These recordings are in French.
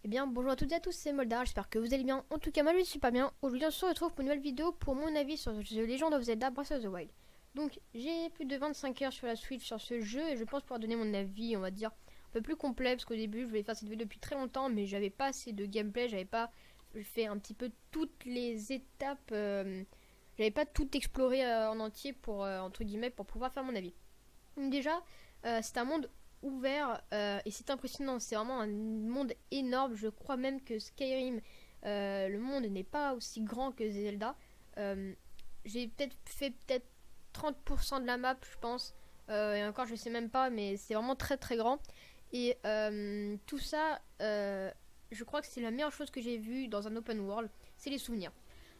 Eh bien, bonjour à toutes et à tous, c'est Moldar, j'espère que vous allez bien. En tout cas, moi je suis pas bien. Aujourd'hui, on se retrouve pour une nouvelle vidéo pour mon avis sur The Legend of Zelda Breath of the Wild. Donc, j'ai plus de 25 heures sur la Switch sur ce jeu et je pense pouvoir donner mon avis, on va dire, un peu plus complet parce qu'au début, je voulais faire cette vidéo depuis très longtemps, mais j'avais pas assez de gameplay, j'avais pas fait un petit peu toutes les étapes, j'avais pas tout exploré en entier pour, entre guillemets, pour pouvoir faire mon avis. Donc, déjà, c'est un monde ouvert et c'est impressionnant, c'est vraiment un monde énorme. Je crois même que Skyrim, le monde n'est pas aussi grand que Zelda. Euh, j'ai peut-être fait peut-être 30% de la map, je pense. Et encore, je sais même pas, mais c'est vraiment très très grand. Et tout ça, je crois que c'est la meilleure chose que j'ai vue dans un open world, c'est les souvenirs.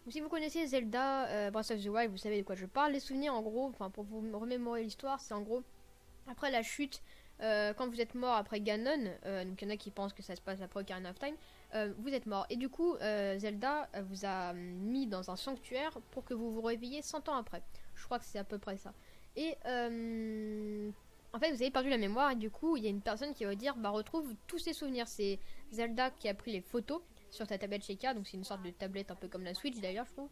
Donc, si vous connaissez Zelda Breath of the Wild, vous savez de quoi je parle. Les souvenirs, en gros, enfin pour vous remémorer l'histoire, c'est en gros après la chute, quand vous êtes mort après Ganon, donc il y en a qui pensent que ça se passe après Ocarina of Time, vous êtes mort. Et du coup, Zelda vous a mis dans un sanctuaire pour que vous vous réveilliez 100 ans après. Je crois que c'est à peu près ça. Et en fait, vous avez perdu la mémoire et du coup, il y a une personne qui va dire, bah retrouve tous ces souvenirs. C'est Zelda qui a pris les photos sur ta tablette Sheikah, donc c'est une sorte de tablette un peu comme la Switch d'ailleurs, je trouve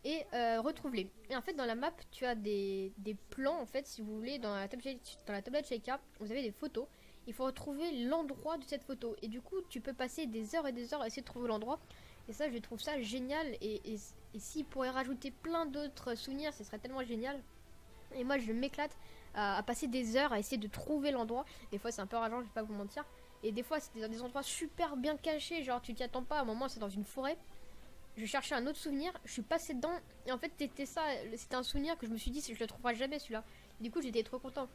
et retrouve-les. Et en fait, dans la map, tu as des plans, en fait, si vous voulez, dans la tablette Sheikah, vous avez des photos. Il faut retrouver l'endroit de cette photo. Et du coup, tu peux passer des heures et des heures à essayer de trouver l'endroit. Et ça, je trouve ça génial. Et s'il pourrait rajouter plein d'autres souvenirs, ce serait tellement génial. Et moi, je m'éclate à passer des heures à essayer de trouver l'endroit. Des fois, c'est un peu rageant, je vais pas vous mentir. Et des fois, c'est dans des endroits super bien cachés. Genre, tu t'y attends pas. À un moment, c'est dans une forêt. Je cherchais un autre souvenir, je suis passée dedans et en fait c'était un souvenir que je me suis dit si je le trouverai jamais celui-là. Du coup j'étais trop content.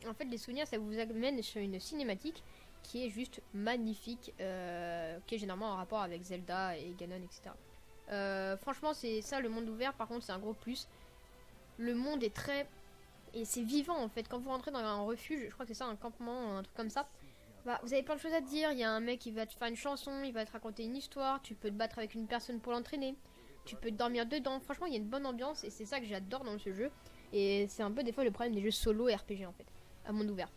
En fait les souvenirs ça vous amène sur une cinématique qui est juste magnifique, qui est généralement en rapport avec Zelda et Ganon etc. Franchement c'est ça le monde ouvert par contre c'est un gros plus. Le monde est très... et c'est vivant en fait quand vous rentrez dans un refuge, je crois que c'est ça un campement, un truc comme ça. Bah, vous avez plein de choses à dire. Il y a un mec qui va te faire une chanson, il va te raconter une histoire. Tu peux te battre avec une personne pour l'entraîner. Tu peux dormir dedans. Franchement, il y a une bonne ambiance et c'est ça que j'adore dans ce jeu. Et c'est un peu des fois le problème des jeux solo et RPG en fait, à monde ouvert.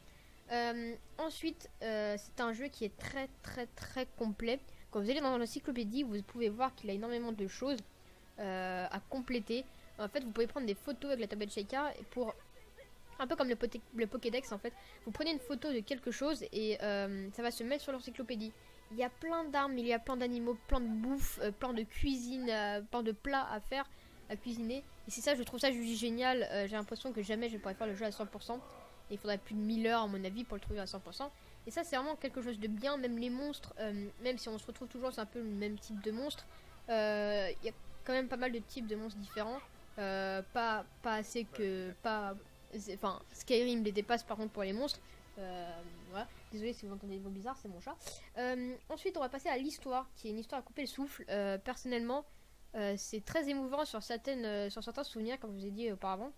Ensuite, c'est un jeu qui est très très très complet. Quand vous allez dans l'encyclopédie, vous pouvez voir qu'il a énormément de choses à compléter. En fait, vous pouvez prendre des photos avec la tablette Sheikah pour un peu comme le Pokédex en fait. Vous prenez une photo de quelque chose et ça va se mettre sur l'encyclopédie. Il y a plein d'armes, il y a plein d'animaux, plein de bouffe, plein de cuisine, plein de plats à faire, à cuisiner. Et c'est ça, je trouve ça juste génial. J'ai l'impression que jamais je pourrais faire le jeu à 100%. Et il faudrait plus de 1000 heures à mon avis pour le trouver à 100%. Et ça c'est vraiment quelque chose de bien. Même les monstres, même si on se retrouve toujours c'est un peu le même type de monstre, il y a quand même pas mal de types de monstres différents. Pas assez que... pas enfin Skyrim les dépasse par contre pour les monstres. Voilà. Désolé si vous entendez des mots bizarres, c'est mon chat. Ensuite on va passer à l'histoire qui est une histoire à couper le souffle. Personnellement c'est très émouvant sur certains souvenirs comme je vous ai dit auparavant.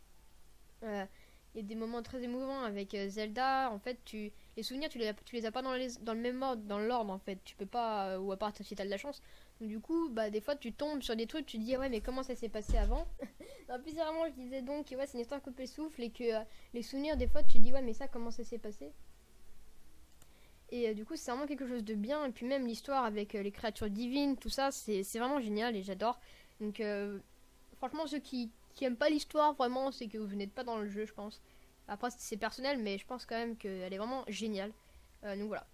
Il y a des moments très émouvants avec Zelda. En fait les souvenirs tu les as pas dans le même ordre, dans l'ordre en fait. Tu peux pas ou à part si t'as de la chance. Donc du coup bah des fois tu tombes sur des trucs, tu te dis ah ouais mais comment ça s'est passé avant. Non, plus sérieusement, je disais donc que ouais, c'est une histoire coupée souffle et que les souvenirs, des fois, tu te dis ouais, mais ça, comment ça s'est passé. Et du coup, c'est vraiment quelque chose de bien. Et puis même l'histoire avec les créatures divines, tout ça, c'est vraiment génial et j'adore. Donc, franchement, ceux qui aiment pas l'histoire, vraiment, c'est que vous n'êtes pas dans le jeu, je pense. Après, c'est personnel, mais je pense quand même qu'elle est vraiment géniale. Donc voilà.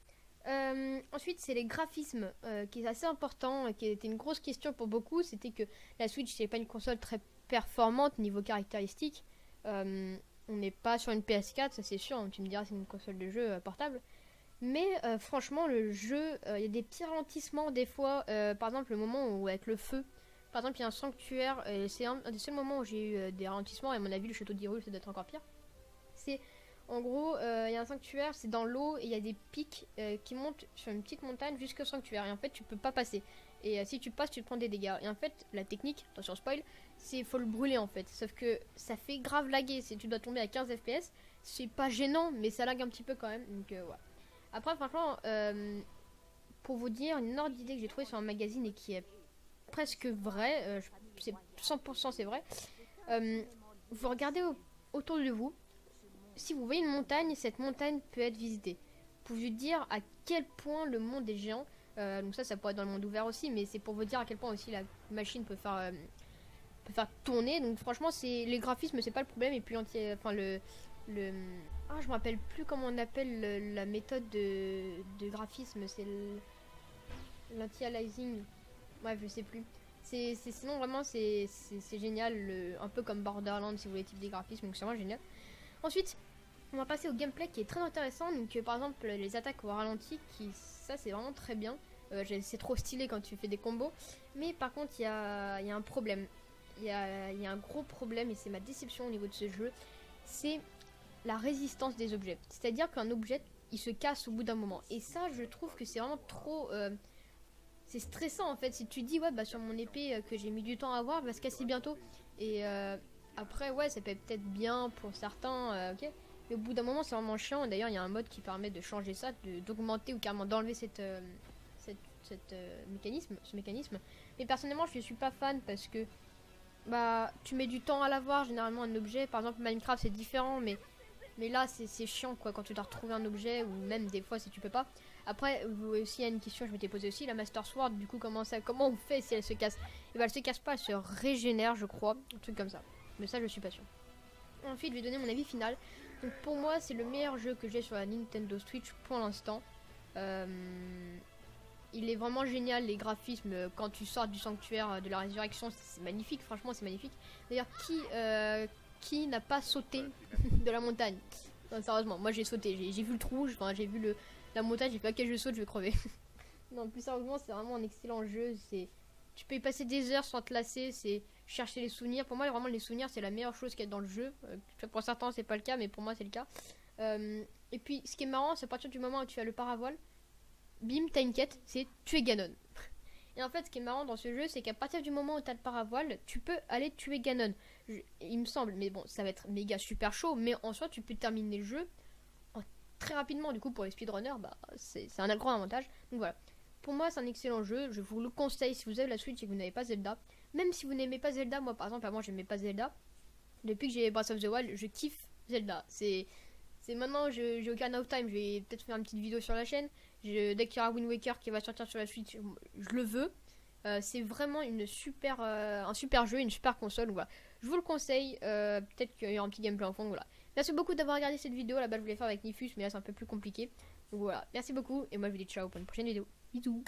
Ensuite, c'est les graphismes qui est assez important, qui était une grosse question pour beaucoup. C'était que la Switch, c'est pas une console très performante niveau caractéristiques. On n'est pas sur une PS4, ça c'est sûr. Hein, tu me diras, c'est une console de jeu portable. Mais franchement, le jeu, il y a des petits ralentissements des fois. Par exemple, le moment où avec le feu, par exemple, il y a un sanctuaire. C'est un des seuls moments où j'ai eu des ralentissements. Et à mon avis, le château d'Hyrule, ça doit être encore pire. C'est en gros, il y a un sanctuaire, c'est dans l'eau et il y a des pics qui montent sur une petite montagne jusqu'au sanctuaire. Et en fait, tu peux pas passer. Et si tu passes, tu te prends des dégâts. Et en fait, la technique, attention spoil, c'est faut le brûler en fait. Sauf que ça fait grave laguer. Si tu dois tomber à 15 FPS, c'est pas gênant, mais ça lag un petit peu quand même. Donc voilà. Après, franchement, pour vous dire, une autre idée que j'ai trouvée sur un magazine et qui est presque vraie, c'est 100% c'est vrai. Vous regardez autour de vous. Si vous voyez une montagne, cette montagne peut être visitée. Pour vous dire à quel point le monde est géant. Donc ça pourrait être dans le monde ouvert aussi, mais c'est pour vous dire à quel point aussi la machine peut faire tourner. Donc franchement, c'est les graphismes, c'est pas le problème. Et puis enfin le je me rappelle plus comment on appelle la méthode de graphisme, c'est l'anti-aliasing. Bref, je sais plus. Sinon vraiment c'est génial, un peu comme Borderlands si vous voulez type des graphismes, donc c'est vraiment génial. Ensuite, on va passer au gameplay qui est très intéressant. Donc par exemple les attaques au ralenti, ça c'est vraiment très bien. C'est trop stylé quand tu fais des combos. Mais par contre il y a un problème. Il y a un gros problème et c'est ma déception au niveau de ce jeu. C'est la résistance des objets. C'est-à-dire qu'un objet il se casse au bout d'un moment. Et ça je trouve que c'est vraiment trop... c'est stressant en fait. Si tu dis ouais bah sur mon épée que j'ai mis du temps à avoir, elle va se casser bientôt. Et après ouais ça peut être peut-être bien pour certains, ok. Mais au bout d'un moment c'est vraiment chiant. D'ailleurs il y a un mode qui permet de changer ça, d'augmenter ou carrément d'enlever ce mécanisme. Mais personnellement je ne suis pas fan parce que bah tu mets du temps à l'avoir généralement un objet. Par exemple Minecraft c'est différent, mais là c'est chiant quoi quand tu dois retrouver un objet, ou même des fois si tu peux pas. Après aussi il y a une question que je m'étais posée aussi, la Master Sword du coup comment on fait si elle se casse? Et bah elle se casse pas, elle se régénère je crois, un truc comme ça. Mais ça je suis pas sûr. Ensuite je vais donner mon avis final. Donc pour moi c'est le meilleur jeu que j'ai sur la Nintendo Switch pour l'instant. Il est vraiment génial, les graphismes quand tu sors du sanctuaire de la résurrection, c'est magnifique, franchement c'est magnifique. D'ailleurs qui n'a pas sauté de la montagne? Non, sérieusement, moi j'ai sauté, j'ai vu le trou, j'ai vu la montagne, j'ai fait ok je saute, je vais crever. Non, plus sérieusement c'est vraiment un excellent jeu. Tu peux y passer des heures sans te lasser, c'est chercher les souvenirs. Pour moi vraiment les souvenirs c'est la meilleure chose qu'il y a dans le jeu. Pour certains c'est pas le cas, mais pour moi c'est le cas. Et puis ce qui est marrant, c'est à partir du moment où tu as le paravoile, bim, t'as une quête, c'est tuer Ganon. Et en fait, ce qui est marrant dans ce jeu, c'est qu'à partir du moment où t'as le paravoile, tu peux aller tuer Ganon. Il me semble, mais bon, ça va être méga super chaud, mais en soi, tu peux terminer le jeu très rapidement. Du coup, pour les speedrunners, bah, c'est un grand avantage. Donc voilà. Pour moi, c'est un excellent jeu. Je vous le conseille si vous avez la Switch et que vous n'avez pas Zelda. Même si vous n'aimez pas Zelda, moi par exemple, avant, j'aimais pas Zelda. Depuis que j'ai Breath of the Wild, je kiffe Zelda. C'est maintenant, j'ai aucun out time. Je vais peut-être faire une petite vidéo sur la chaîne. Dès qu'il y aura Wind Waker qui va sortir sur la Switch, je le veux. C'est vraiment un super jeu, une super console. Voilà. Je vous le conseille. Peut-être qu'il y aura un petit gameplay en fond. Voilà. Merci beaucoup d'avoir regardé cette vidéo. Là-bas, je voulais faire avec Nifus, mais là, c'est un peu plus compliqué. Donc voilà. Merci beaucoup. Et moi, je vous dis ciao pour une prochaine vidéo. Bisous.